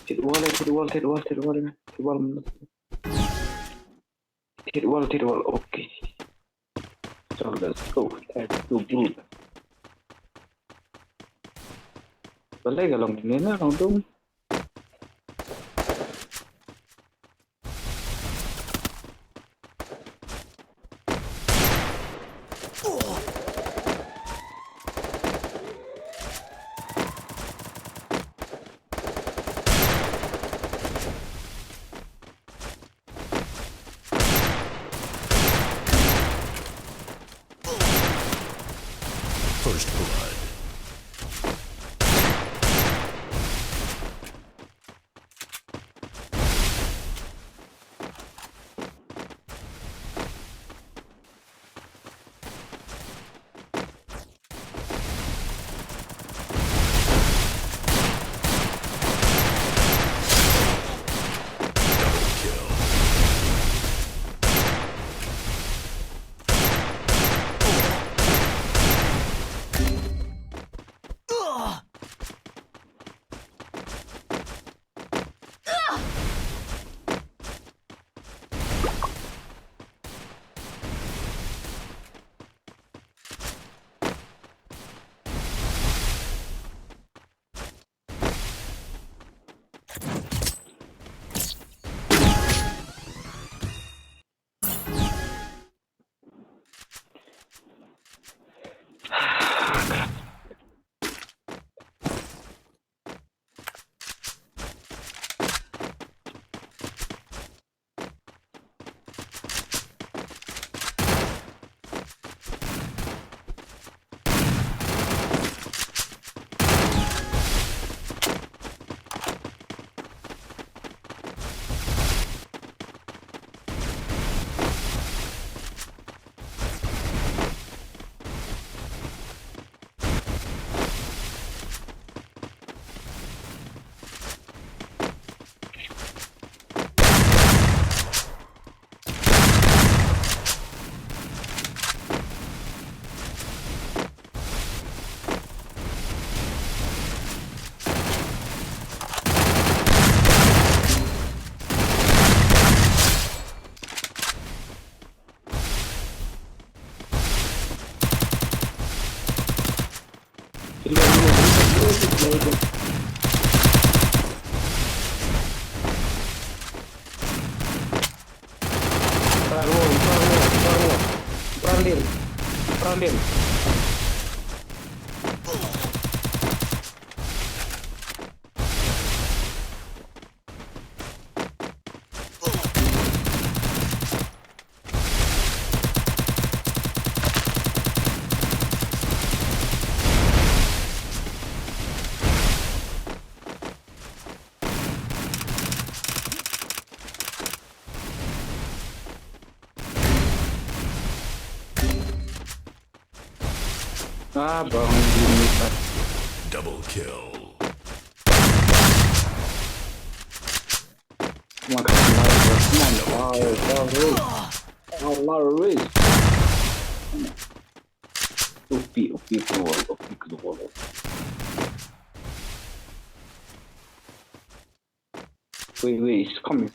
hit wall, hit wall, hit wall, hit wall, hit wall, hit wall, hit wall. Okay. So let's go. Let's go blue. Boleh kalau ini na langsung. First blood. Perandil. Ah, bangun gini Pak. Double kill. Makasih Allah. Upi keluar. Wait, it's coming.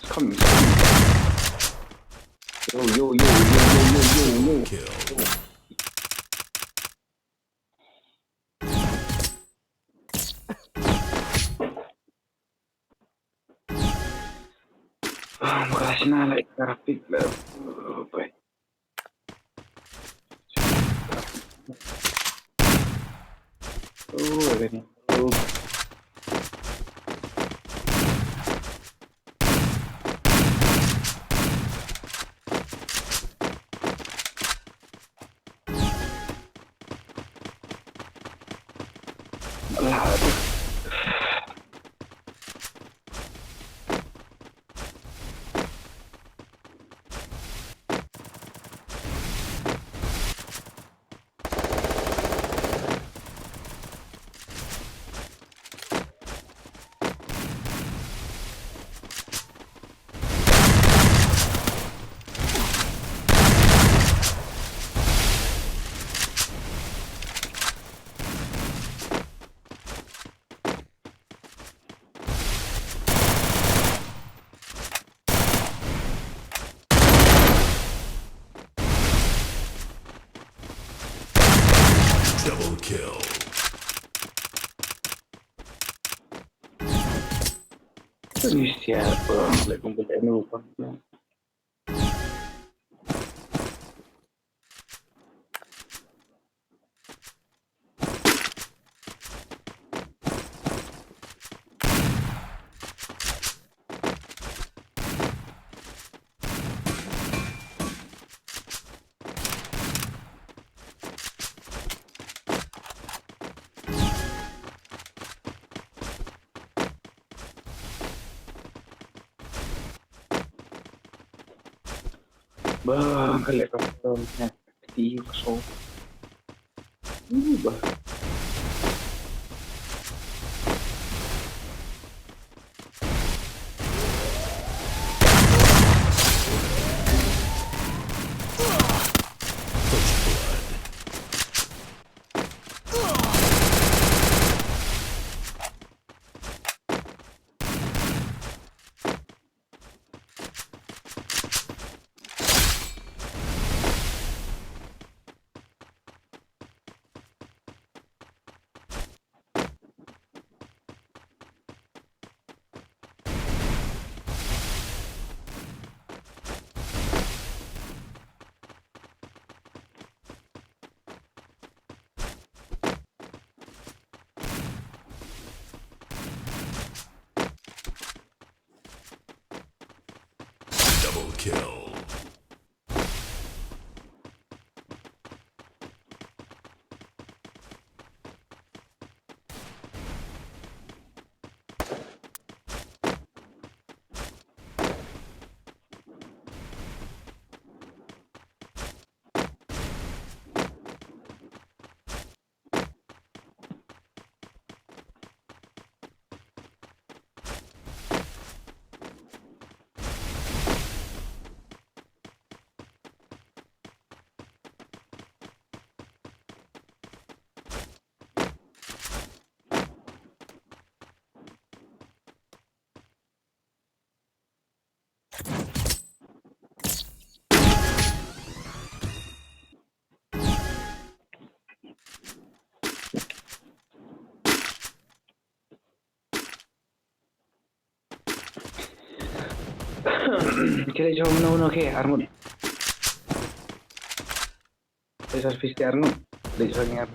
Yo. Kill. Makasih naik grafik lah. Baik. Ada nih. Aduh. Double kill. Siapa lagi komputer ini lupa. Bang, kali kapalnya di kosong. Bah. First blood. Double kill. Kita coba menemukan oke Armut. Saya servis di Armut. Dia coba ingat.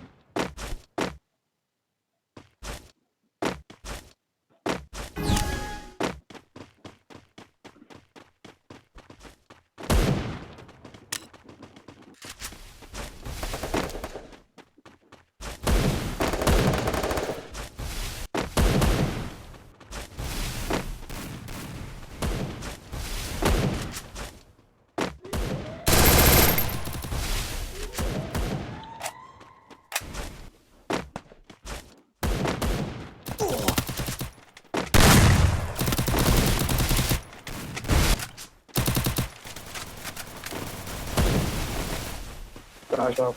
Asal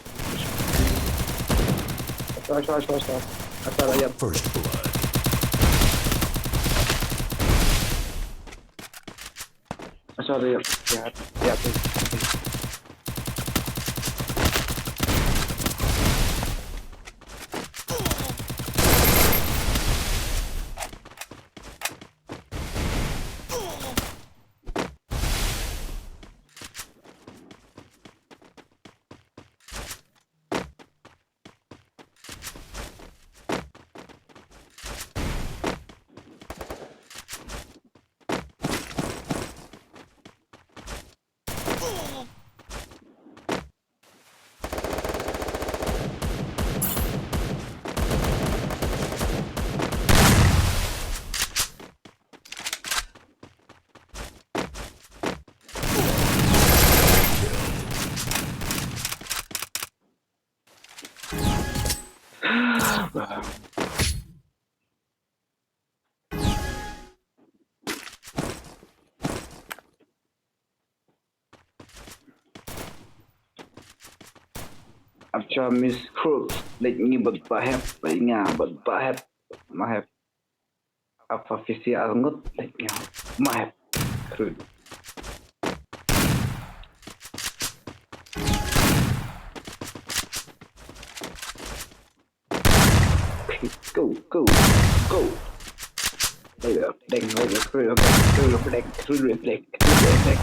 ayam. First blood. Asal ayam. Ya. After Miss Crooks, let me but bahap, mahap. Apa visi angut, let me mahap. Crude. go go go ได้แบบเด้งเลยแบบคือแบบเด้งคือแบบเด้งคือแบบเด้งคือแบบเด้ง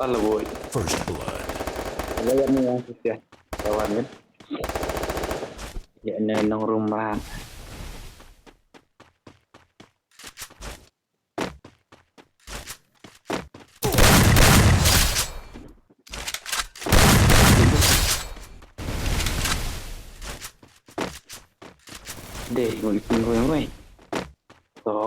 อะไรโว้ย First blood. แล้วยังมีอะไรเสียแต่วันนี้อย่าเนินลงรุมบ้านเด็กหนุ่ยกินคนยังไงต่อ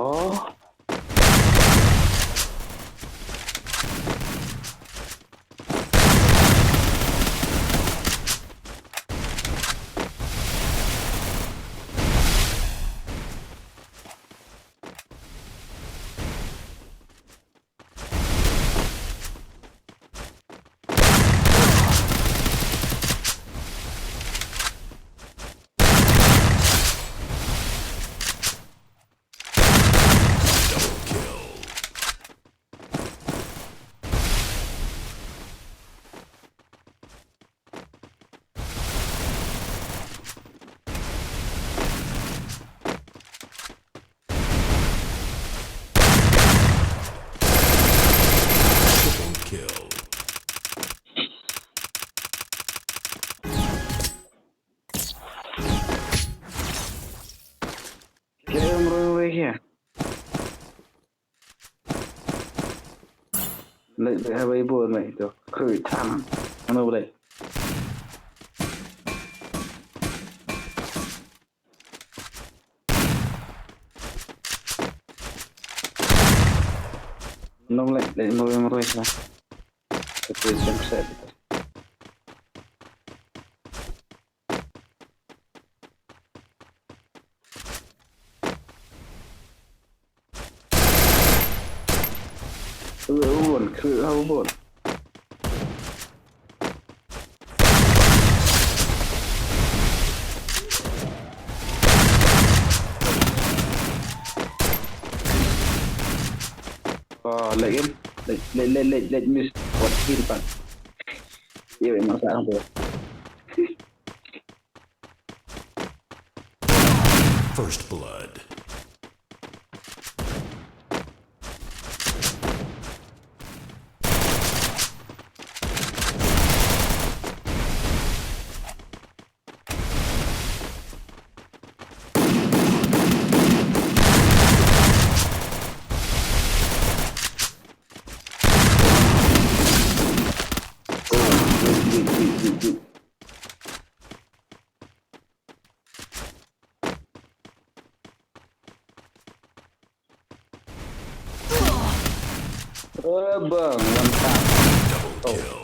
เริ่มเลยเฮียเลยเอาไปบวชไหมตัวคือทำอะไรเลยน้องเลยเลยมาเลยใช่ไหมก็คือเซมเซอร์บวชคือเอาบวชก็เล่นมิสบวชที่ปันเยอะมากสามตัว First blood. Bang, mantap. Double kill.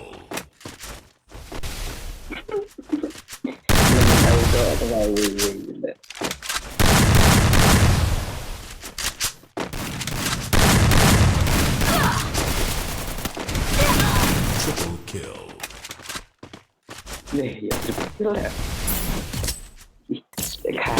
Tahu tu apa lagi. Triple kill. Nih, ya triple lah. Ih, dekat.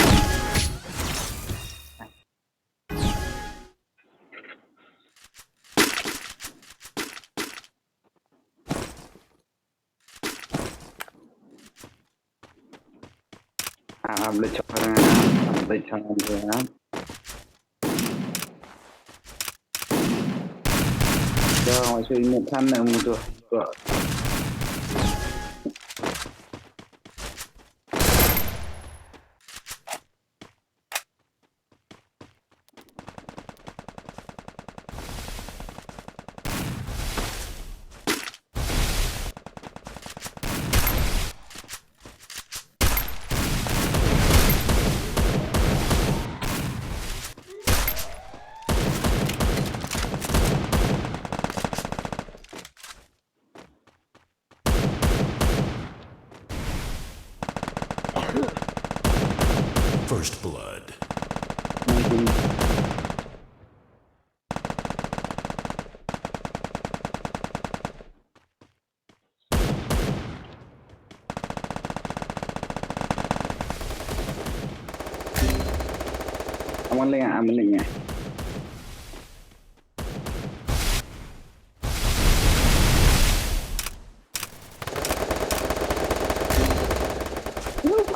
Boleh jangan dengan cho suy một thanh này một rồi First blood. Aman lên à, mình lên nha.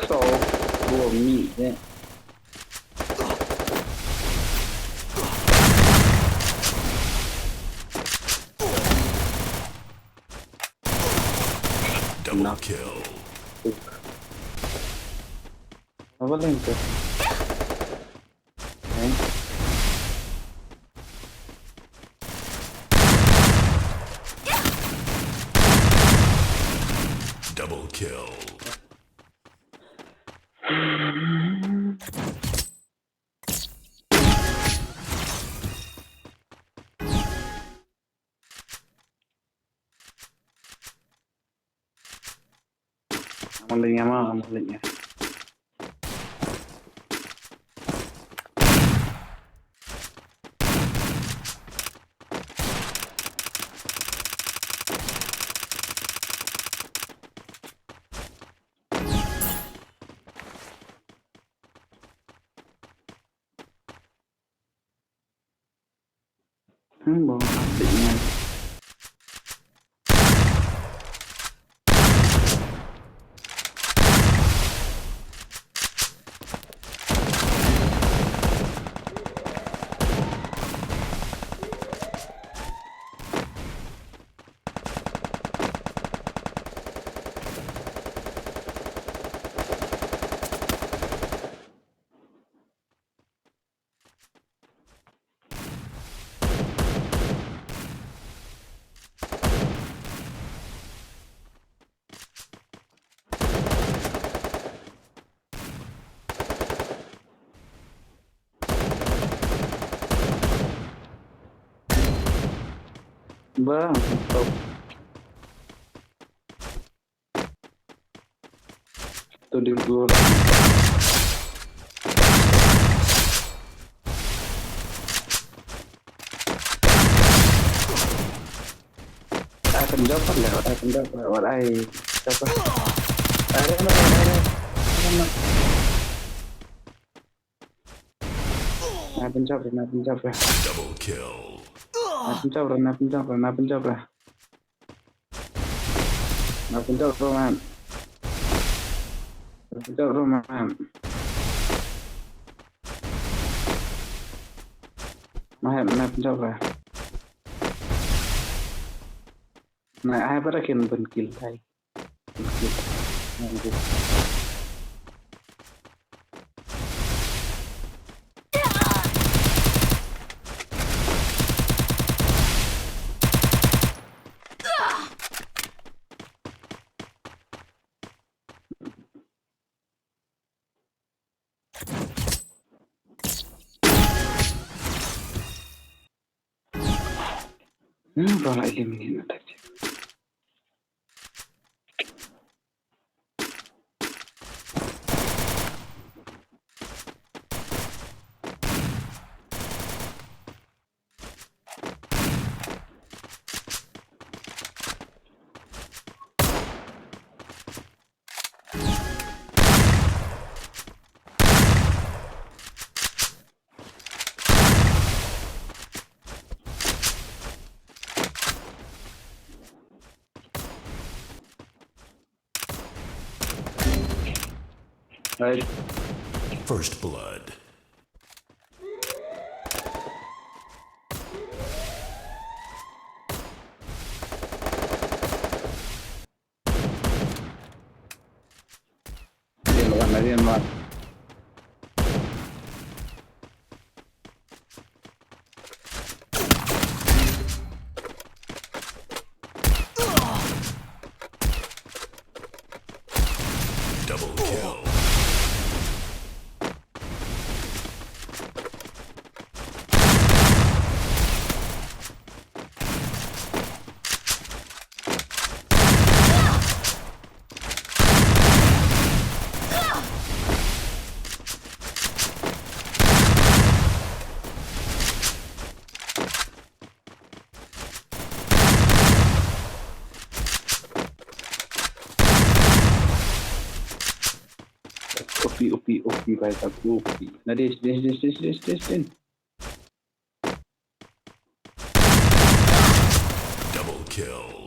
So buồn nhỉ đấy. Double kill. Nó vẫn lên kìa. Đấy. Double kill. Aman lên nha, aman lên nha. Bon, asik nha. Vâng, tốt. Tôi đi vừa rồi. Ai cần dốc phát lẻo, ai cần dốc ở đây. Dốc phát. Đây, đây, đây, đây, đây. Ai cần dốc rồi, ai cần dốc rồi. Double kill. Ai cần dốc rồi, ai cần dốc rồi, ai cần dốc rồi. Ai cần dốc rồi, man. Ai cần dốc rồi, man. Ai cần dốc rồi. Này ai bắt đầu khiến bên kill thay. Rồi lại eliminate nó thật. Right. First blood. Điên loạn. Double kill. OP भाई साहब OP ना this Double kill.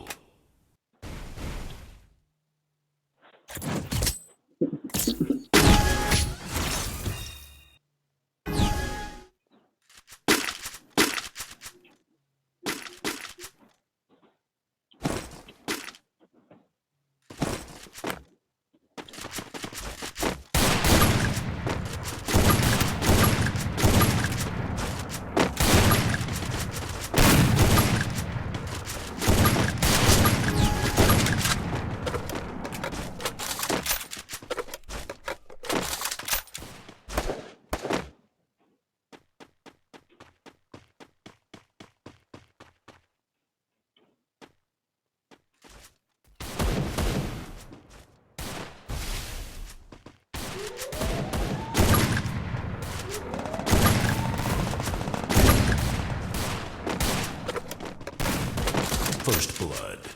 First blood.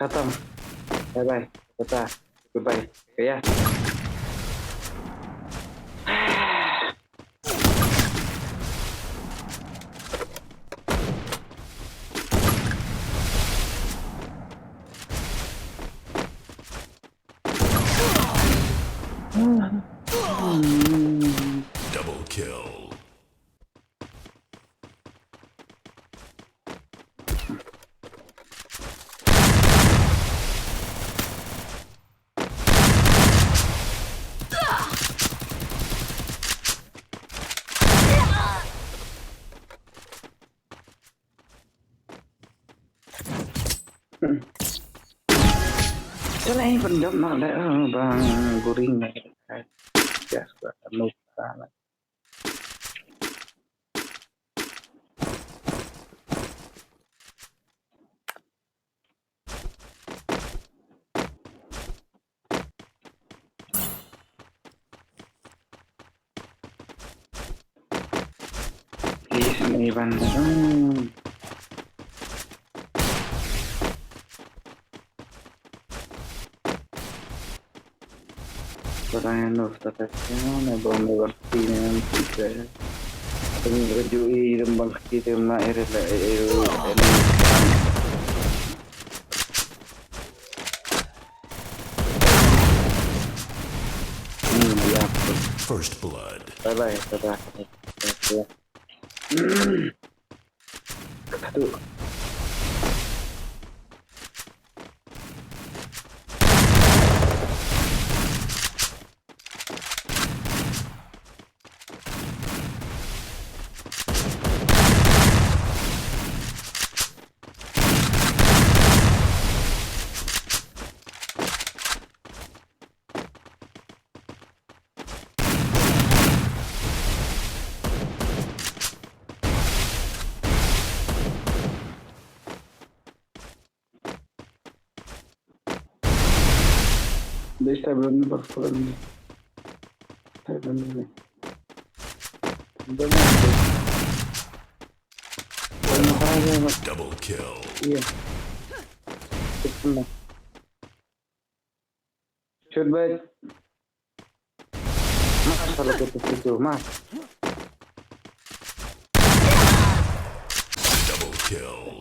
खत्म bye bye बता goodbye गया Double kill. Chale pendam nak dah bang guring nak ya sudah lupa lah please ni bandang pertanyaan statusnya belum berarti juga penjui rembang kita nak First blood. bye bye tuh Bisa belum berfilm. Belum. Double kill. Iya. Betul. Coba. Mas kalau itu mas. Double kill.